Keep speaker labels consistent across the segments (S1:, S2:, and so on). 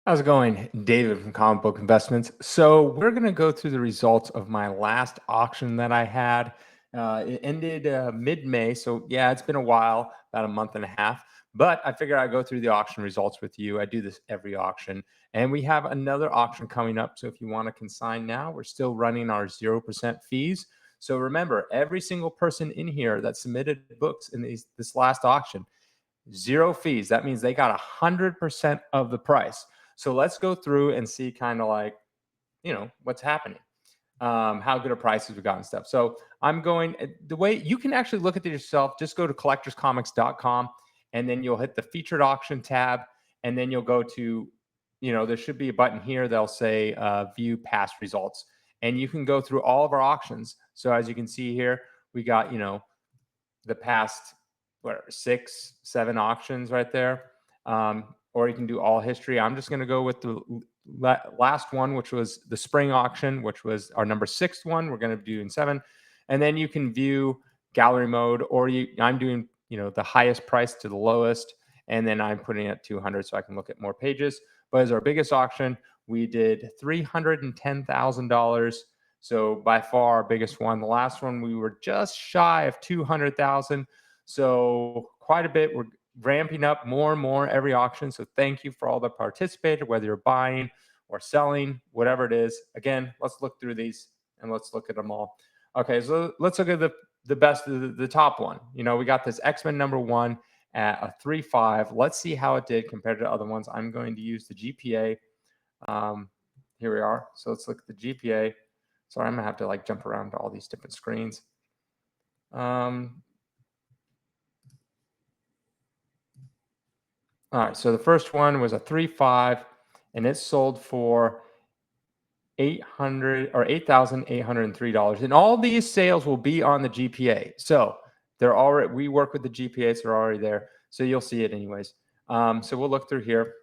S1: How's it going? David from Comic Book Investments. So we're going to go through the results of my last auction that I had. It ended mid-May. So yeah, it's been a while, about a month and a half. But I figured I'd go through the auction results with you. I do this every auction. And we have another auction coming up. So if you want to consign now, we're still running our 0% fees. So remember, every single person in here that submitted books in this last auction, zero fees. That means they got 100% of the price. So let's go through and see kind of like, what's happening, how good a prices we got and stuff. So I'm going the way you can actually look at it yourself. Just go to collectorscomics.com and then you'll hit the featured auction tab. And then you'll go to, there should be a button here. They'll say view past results. And you can go through all of our auctions. So as you can see here, we got, the past 6-7 auctions right there, or you can do all history. I'm just going to go with the last one, which was the spring auction, which was our number 6 one. We're going to be doing 7, and then you can view gallery mode, or I'm doing the highest price to the lowest, and then I'm putting it at 200 so I can look at more pages. But as our biggest auction, we did $310,000. So by far our biggest one. The last one we were just shy of 200,000. So quite a bit. We're ramping up more and more every auction. So thank you for all that participated, whether you're buying or selling, whatever it is. Again, let's look through these and let's look at them all. Okay, so let's look at the best, the top one. We got this X-Men #1 at a 3.5. Let's see how it did compared to other ones. I'm going to use the GPA. Here we are. So let's look at the GPA. Sorry, I'm gonna have to like jump around to all these different screens. All right, so the first one was a 3.5, and it sold for $8,803. And all these sales will be on the GPA. So they're already, we work with the GPA, so they're already there. So you'll see it anyways. So we'll look through here.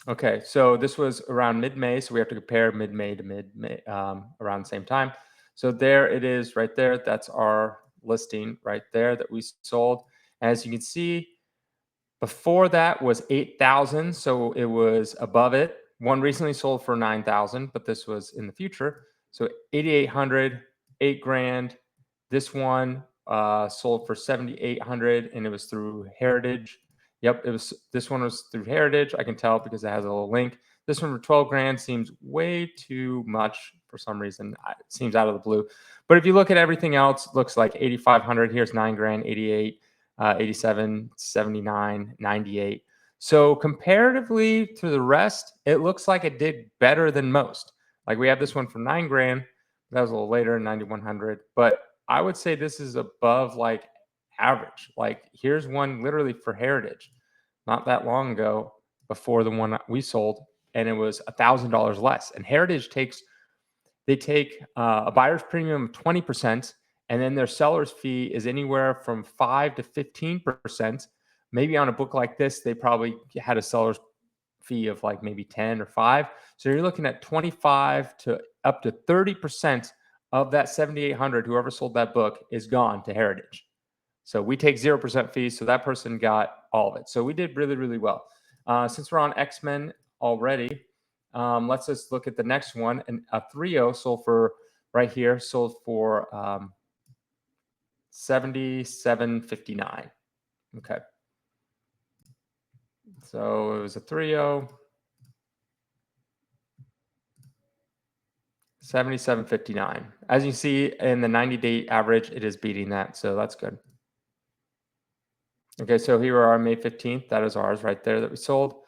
S1: Okay, so this was around mid-May, so we have to compare mid-May to mid-May, around the same time. So there it is right there. That's our listing right there that we sold. As you can see, before that was 8,000, so it was above it. One recently sold for 9,000, but this was in the future. So 8,800, 8 grand. This one sold for 7,800, and it was through Heritage. Yep, this one was through Heritage. I can tell because it has a little link. This one for 12 grand seems way too much for some reason. It seems out of the blue. But if you look at everything else, it looks like 8,500. Here's 9 grand, 88, 87, 79, 98. So comparatively to the rest, it looks like it did better than most. Like we have this one for 9 grand. That was a little later, 9,100. But I would say this is above like average. Like here's one literally for Heritage not that long ago before the one we sold, and it was $1,000 less. And Heritage take a buyer's premium of 20%, and then their seller's fee is anywhere from 5 to 15%. Maybe on a book like this, they probably had a seller's fee of like maybe 10 or 5. So you're looking at 25 to up to 30% of that 7,800, whoever sold that book, is gone to Heritage. So we take 0% fees. So that person got all of it. So we did really, really well. Since we're on X-Men already, let's just look at the next one. And a 3.0 sold for right here, sold for $77.59. Okay. So it was a 3.0. $77.59. As you see in the 90-day average, it is beating that. So that's good. Okay, so here we are on May 15th. That is ours right there that we sold.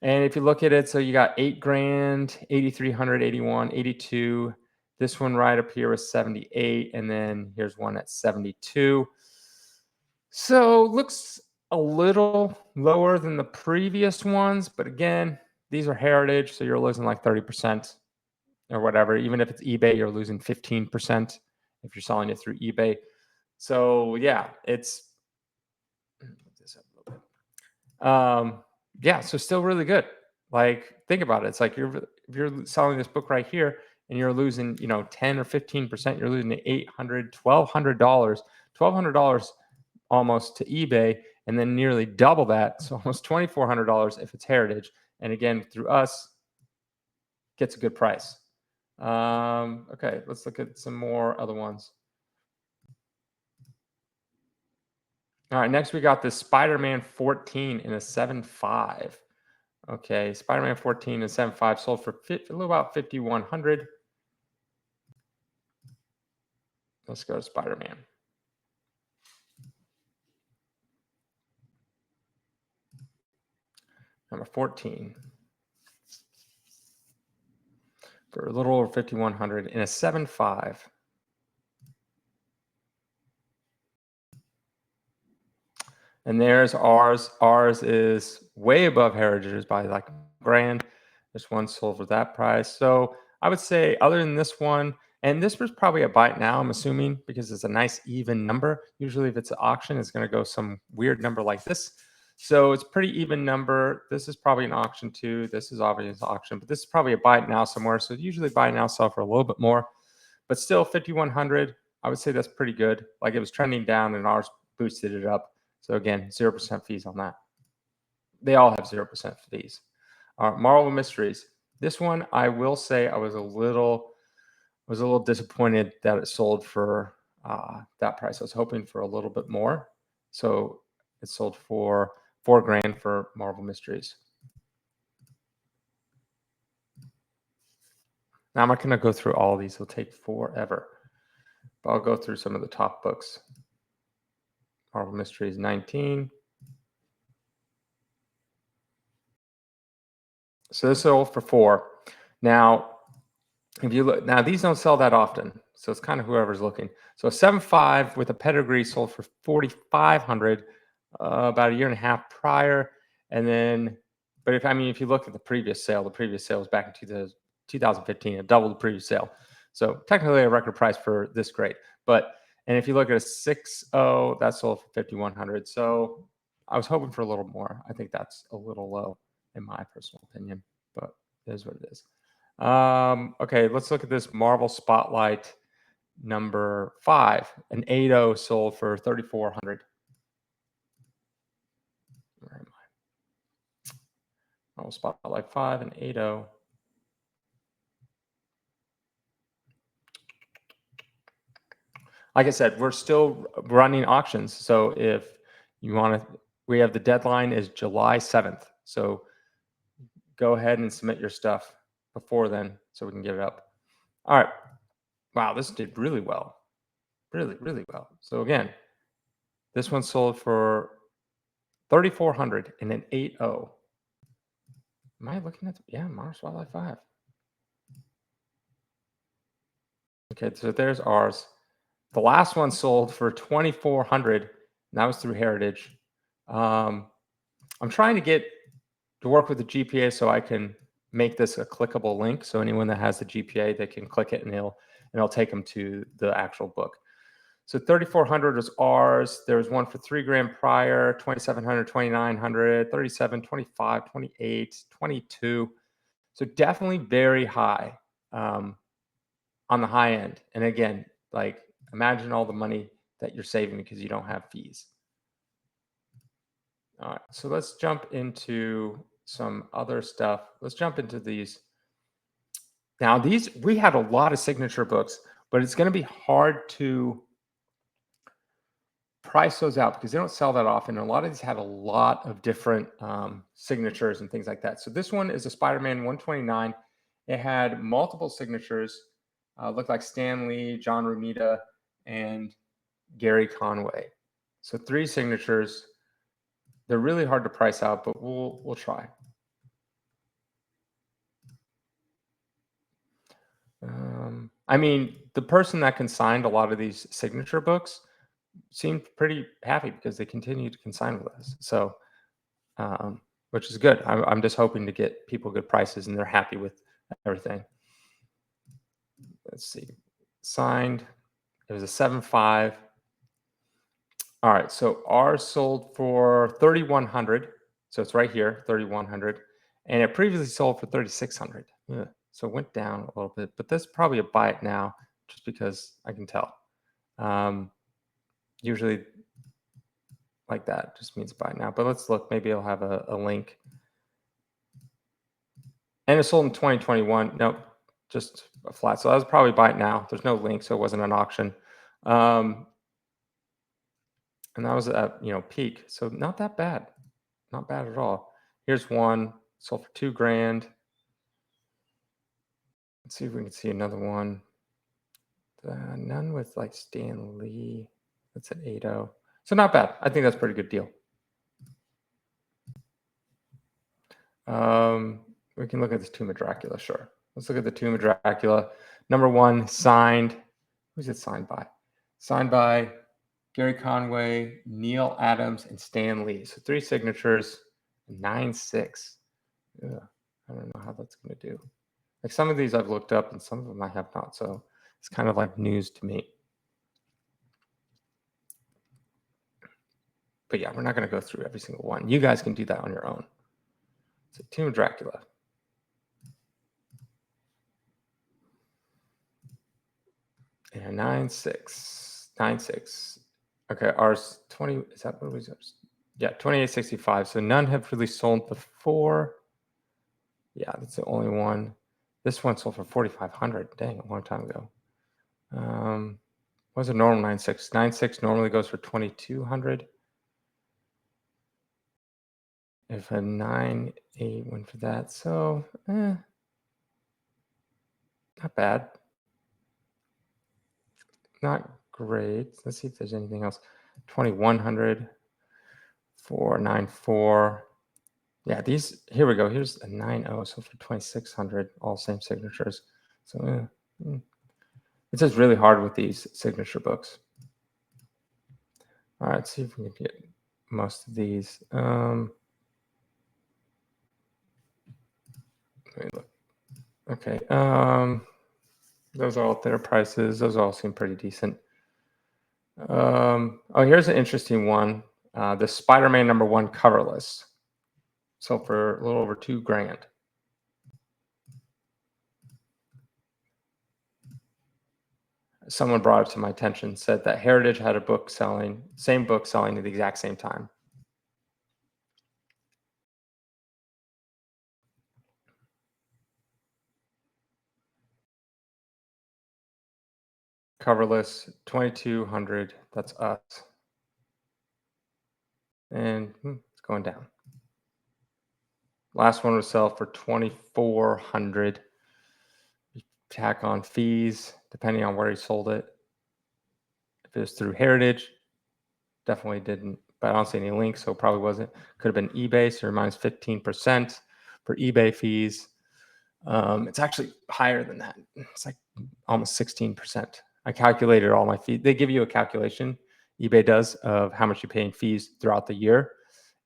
S1: And if you look at it, so you got 8 grand, 8,300, 81, 82. This one right up here was 78. And then here's one at 72. So looks a little lower than the previous ones. But again, these are Heritage. So you're losing like 30% or whatever. Even if it's eBay, you're losing 15% if you're selling it through eBay. So yeah, it's yeah, so still really good. Like think about it. It's like if you're selling this book right here and you're losing 10 or 15%, you're losing $800, $1,200 almost to eBay, and then nearly double that, so almost $2,400 if it's heritage. And again, through us, gets a good price. Okay, let's look at some more other ones. All right, next we got this Spider-Man 14 in a 7.5. Okay, Spider-Man 14 and 7.5 sold for a little about 5,100. Let's go to Spider-Man. Number 14 for a little over 5,100 in a 7.5. And there's ours. Ours is way above Heritage's by like grand. This one sold for that price. So I would say, other than this one, and this was probably a buy now, I'm assuming, because it's a nice even number. Usually, if it's an auction, it's going to go some weird number like this. So it's pretty even number. This is probably an auction too. This is obviously an auction, but this is probably a buy now somewhere. So usually buy now sell for a little bit more, but still 5,100. I would say that's pretty good. Like it was trending down and ours boosted it up. So again, 0% fees on that. They all have 0% fees. Marvel Mysteries. This one, I will say, I was a little disappointed that it sold for that price. I was hoping for a little bit more. So it sold for $4,000 for Marvel Mysteries. Now I'm not going to go through all of these. It'll take forever. But I'll go through some of the top books. Marvel Mysteries 19. So this sold for 4. Now, if you look, now these don't sell that often, so it's kind of whoever's looking. So a 7.5 with a pedigree sold for 4,500 about a year and a half prior, and then, but if you look at the previous sale was back in 2015. It doubled the previous sale, so technically a record price for this grade. But and if you look at a 6.0, that sold for 5,100. So I was hoping for a little more. I think that's a little low in my personal opinion, but it is what it is. Okay, let's look at this Marvel Spotlight number 5. An 8.0 sold for 3,400. Where am I? Marvel Spotlight 5 and 8.0. Like I said, we're still running auctions. So if you want to, we have the deadline is July 7th. So go ahead and submit your stuff before then so we can get it up. All right. Wow, this did really well. Really, really well. So again, this one sold for 3,400 in an 8.0. Am I looking at yeah, Marvel Spotlight 5. Okay, so there's ours. The last one sold for 2,400, and that was through Heritage. I'm trying to get to work with the GPA so I can make this a clickable link. So anyone that has the GPA, they can click it and it'll take them to the actual book. So 3,400 was ours. There was one for $3,000 prior, 2,700, 2,900, 37, 25, 28, 22. So definitely very high on the high end. And again, like imagine all the money that you're saving because you don't have fees. All right, so let's jump into some other stuff. Let's jump into these. Now, these, we had a lot of signature books, but it's going to be hard to price those out because they don't sell that often. And a lot of these have a lot of different signatures and things like that. So this one is a Spider-Man 129. It had multiple signatures, looked like Stan Lee, John Romita, and Gary Conway. So 3 signatures. They're really hard to price out, but we'll try. I mean, the person that consigned a lot of these signature books seemed pretty happy because they continue to consign with us. So, which is good. I'm just hoping to get people good prices and they're happy with everything. Let's see. Signed. It was a 7.5. All right. So ours sold for 3,100. So it's right here, 3,100. And it previously sold for 3,600. So it went down a little bit, but that's probably a buy it now just because I can tell. Usually like that. Just means buy now. But let's look. Maybe I'll have a link. And it sold in 2021. Nope, just a flat. So that was probably buy it now. There's no link, so it wasn't an auction. And that was at peak. So not that bad. Not bad at all. Here's one sold for $2,000. Let's see if we can see another one. None with like Stan Lee. That's an 8.0. So not bad. I think that's a pretty good deal. We can look at this Tomb of Dracula, sure. Let's look at the Tomb of Dracula. Number 1, signed. Who's it signed by? Signed by Gary Conway, Neil Adams, and Stan Lee. So 3 signatures, 9.6. I don't know how that's going to do. Like some of these I've looked up and some of them I have not. So it's kind of like news to me. But yeah, we're not going to go through every single one. You guys can do that on your own. So Tomb of Dracula. Yeah, 9.6. 9.6. Okay, ours 20. Is that what was ours? Yeah, 28.65. So none have really sold before. Yeah, that's the only one. This one sold for 4,500. Dang, a long time ago. What's a normal 9.6? 9.6 normally goes for 2,200. If a 9.8 went for that, so not bad. Not great. Let's see if there's anything else. 2,100. 494. Yeah, these, here we go. Here's a 9.0, so for 2,600, all same signatures. So it's just really hard with these signature books. All right, let's see if we can get most of these. Let me look. Okay, those are all their prices. Those all seem pretty decent. Oh, here's an interesting one. The Spider-Man #1 coverless. So for a little over $2,000. Someone brought it to my attention, said that Heritage had a book selling, same book selling at the exact same time. Coverless, 2,200. That's us. And it's going down. Last one would sell for 2,400. Tack on fees, depending on where he sold it. If it was through Heritage, definitely didn't, but I don't see any links, so it probably wasn't. Could have been eBay, so minus 15% for eBay fees. It's actually higher than that. It's like almost 16%. I calculated all my fees. They give you a calculation, eBay does, of how much you pay in fees throughout the year.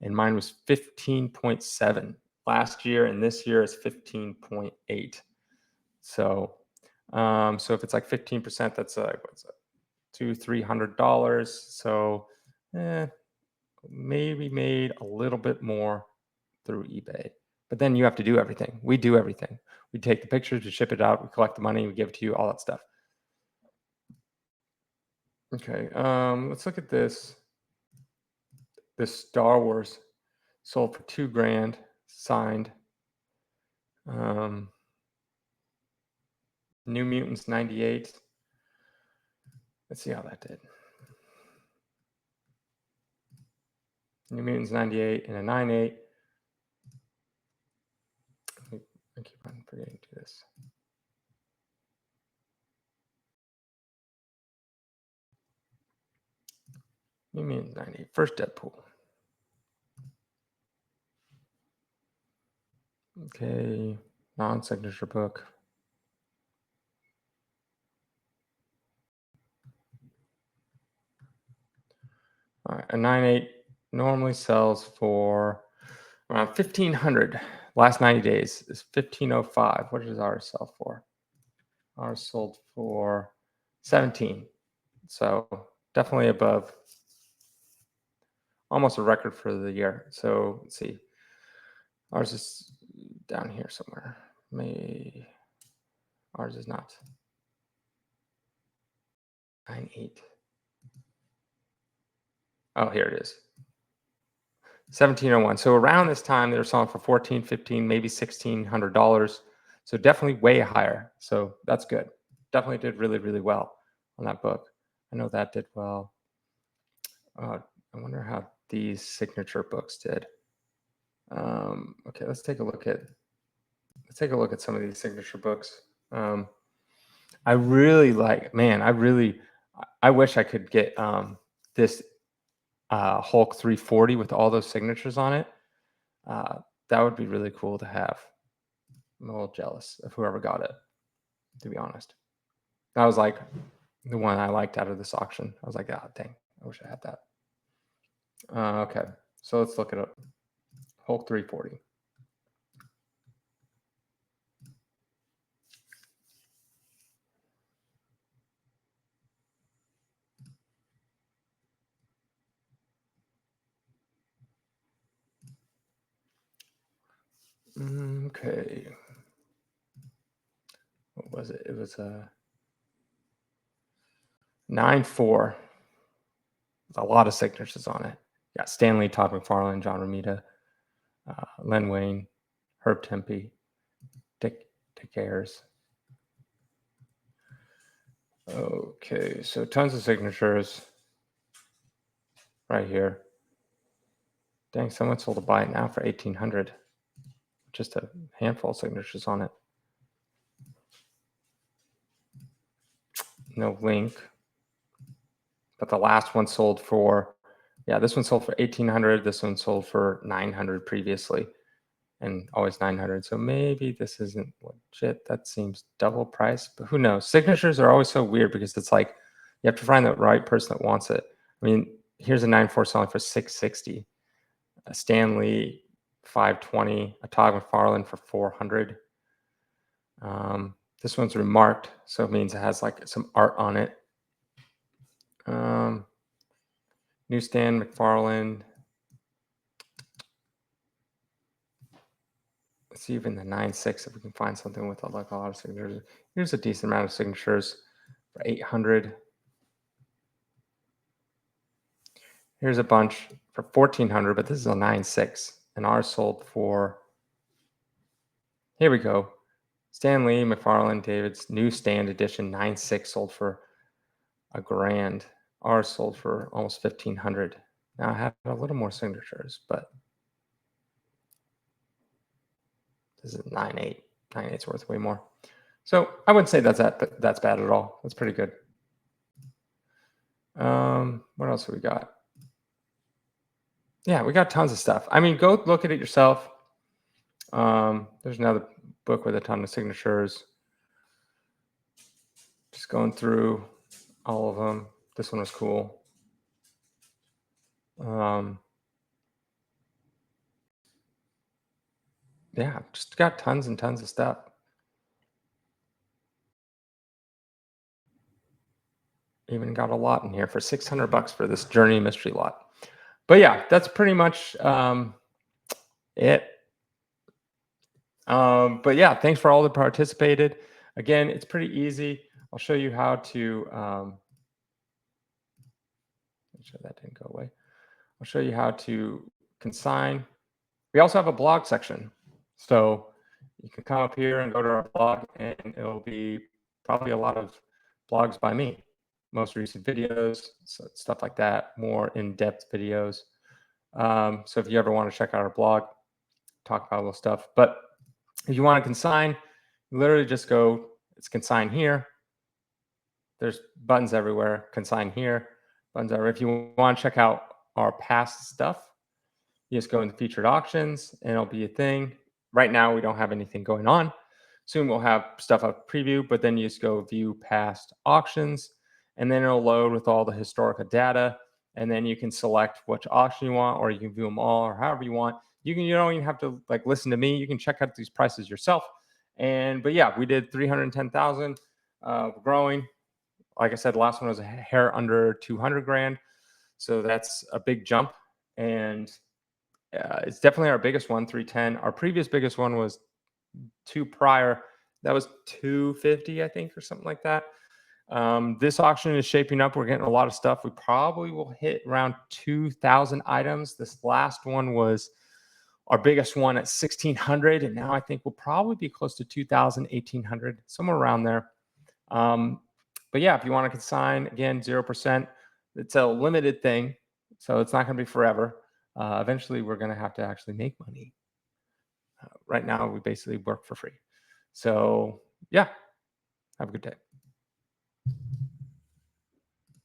S1: And mine was 15.7 last year, and this year is 15.8. So, so if it's like 15%, that's like what's that? $200-300. So, maybe made a little bit more through eBay. But then you have to do everything. We do everything. We take the pictures, we ship it out, we collect the money, we give it to you, all that stuff. Okay, let's look at this. This Star Wars sold for $2,000, signed. New Mutants 98. Let's see how that did. New Mutants 98 and a 9.8. I keep on forgetting to do this. New Mutants 98. First Deadpool. Okay, non-signature book. All right, a 9.8 normally sells for around 1,500. Last 90 days is 1,505. What does ours sell for? Ours sold for 17. So definitely above, almost a record for the year. So let's see. Ours is down here somewhere. Ours is not. 9.8. Oh, here it is. 1701. So around this time, they were selling for 14, 15, maybe $1,600. So definitely way higher. So that's good. Definitely did really, really well on that book. I know that did well. I wonder how these signature books did. Okay, let's take a look at some of these signature books. I really like, man, I wish I could get this Hulk 340 with all those signatures on it. That would be really cool to have. I'm a little jealous of whoever got it, to be honest. That was like the one I liked out of this auction. I was like, ah, dang, I wish I had that. Okay, so let's look it up. Hulk 340. Okay. What was it? It was a 9-4. A lot of signatures on it. Got Stanley, Todd McFarlane, John Romita, Len Wayne, Herb Tempe, Dick Ayers. Okay, so tons of signatures right here. Dang, someone sold a buy it now for 1,800. Just a handful of signatures on it. No link. But the last one sold for, yeah, this one sold for 1,800. This one sold for 900 previously, and always 900. So maybe this isn't legit. That seems double price, but who knows? Signatures are always so weird because it's like you have to find the right person that wants it. I mean, here's a 9-4 selling for 660. A Stanley 520. A Todd McFarlane for 400. This one's remarked, so it means it has like some art on it. Newsstand, McFarlane. Let's see even the 9-6 if we can find something with like a lot of signatures. Here's a decent amount of signatures for 800. Here's a bunch for 1,400, but this is a 9-6, and ours sold for. Here we go. Stanley, McFarlane, David's newsstand edition 9-6 sold for $1,000. Ours sold for almost 1,500. Now I have a little more signatures, but this is 9-8. 9-8's worth way more. So I wouldn't say that's bad at all. That's pretty good. What else have we got? Yeah, we got tons of stuff. I mean, go look at it yourself. There's another book with a ton of signatures. Just going through all of them. This one was cool. Yeah, just got tons and tons of stuff. Even got a lot in here for $600 for this Journey Mystery lot. But yeah, that's pretty much it. But yeah, thanks for all that participated. Again, it's pretty easy. I'll show you how to. Make sure that didn't go away. I'll show you how to consign. We also have a blog section, so you can come up here and go to our blog, and it'll be probably a lot of blogs by me, most recent videos, so stuff like that, more in-depth videos. So if you ever want to check out our blog, talk about all this stuff. But if you want to consign, literally just go, it's consign here. There's buttons everywhere, consign here, buttons everywhere. If you want to check out our past stuff, you just go into featured auctions and it'll be a thing. Right now, we don't have anything going on. Soon we'll have stuff up preview, but then you just go view past auctions, and then it'll load with all the historical data. And then you can select which auction you want, or you can view them all, or however you want. You don't even have to like listen to me. You can check out these prices yourself. But yeah, we did 310,000. We're growing. Like I said, the last one was a hair under 200 grand. So that's a big jump. And it's definitely our biggest one, 310. Our previous biggest one was two prior. That was 250, I think, or something like that. This auction is shaping up. We're getting a lot of stuff. We probably will hit around 2,000 items. This last one was our biggest one at 1,600. And now I think we'll probably be close to 2,000, 1,800, somewhere around there. But yeah, if you want to consign, again, 0%, it's a limited thing. So it's not going to be forever. Eventually, we're going to have to actually make money. Right now, we basically work for free. So yeah, have a good day.